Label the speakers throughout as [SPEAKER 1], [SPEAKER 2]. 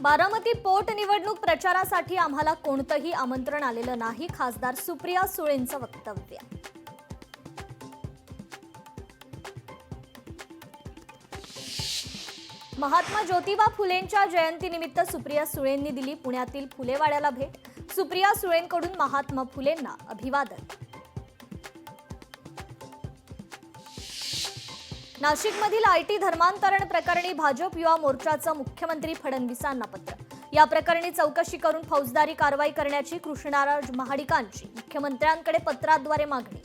[SPEAKER 1] बारामती पोटनिवडणूक प्रचारासाठी आम्हाला कोणतंही आमंत्रण आलेलं नाही, खासदार सुप्रिया सुळेंचं वक्तव्य. महात्मा ज्योतिबा फुलेंच्या जयंतीनिमित्त सुप्रिया सुळेंनी दिली पुण्यातील फुलेवाड्याला भेट. सुप्रिया सुळेंकडून महात्मा फुलेंना अभिवादन. नाशिकमधील आयटी धर्मांतरण प्रकरणी भाजप युवा मोर्चाचं मुख्यमंत्री फडणवीसांना पत्र. या प्रकरणी चौकशी करून फौजदारी कारवाई करण्याची कृष्णराज महाडिकांची मुख्यमंत्र्यांकडे पत्राद्वारे मागणी.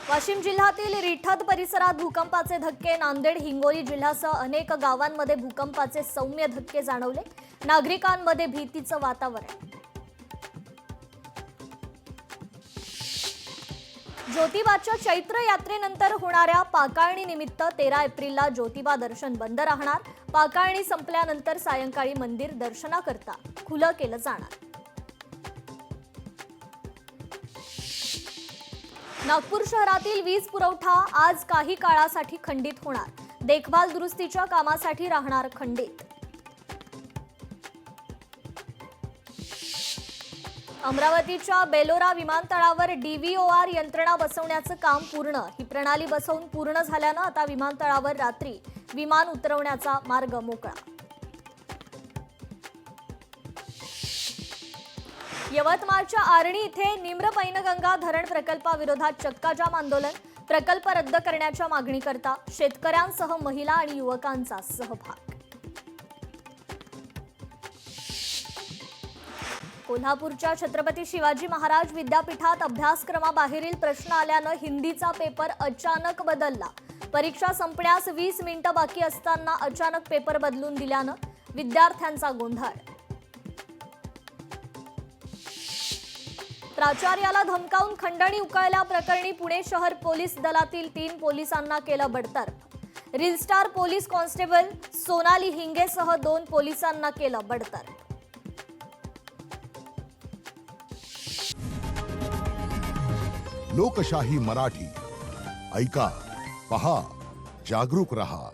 [SPEAKER 1] वाशिम जिल्ह्यातील रिठद परिसरात भूकंपाचे धक्के. नांदेड, हिंगोली जिल्ह्यासह अनेक गावांमध्ये भूकंपाचे सौम्य धक्के जाणवले. नागरिकांमध्ये भीतीचं वातावरण. ज्योतिबाच्या चैत्र यात्रेनंतर होणाऱ्या पाकाळणी निमित्त 13 एप्रिलला ज्योतिबा दर्शन बंद राहणार. पाकाळणी संपल्यानंतर सायंकाळी मंदिर दर्शनाकरता खुलं केलं जाणार. नागपूर शहरातील वीज पुरवठा आज काही काळासाठी खंडित होणार. देखभाल दुरुस्तीच्या कामासाठी राहणार खंडित. अमरावतीच्या बेलोरा विमानतळावर DVOR यंत्रणा बसवण्याचं काम पूर्ण. ही प्रणाली बसवून पूर्ण झाल्यानं आता विमानतळावर रात्री विमान उतरवण्याचा मार्ग मोकळा. यवतमाळच्या आर्णी इथे निम्र पैनगंगा धरण प्रकल्पाविरोधात चक्काजाम आंदोलन. प्रकल्प रद्द करण्याच्या मागणीकरता शेतकऱ्यांसह महिला आणि युवकांचा सहभाग. कोल्हापूरच्या छत्रपती शिवाजी महाराज विद्यापीठात अभ्यासक्रमाबाहेरील प्रश्न आल्यानं हिंदीचा पेपर अचानक बदलला. परीक्षा संपण्यास 20 मिनिटं बाकी असताना अचानक पेपर बदलून दिल्यानं विद्यार्थ्यांचा गोंधळ. प्राचार्याला धमकावून खंडणी उकळल्याप्रकरणी पुणे शहर पोलीस दलातील 3 पोलिसांना केलं बडतर्फ. Reel star police constable Sonali हिंगेसह 2 पोलिसांना केलं बडतर्फ.
[SPEAKER 2] लोकशाही मराठी ऐका, पहा, जागरूक रहा.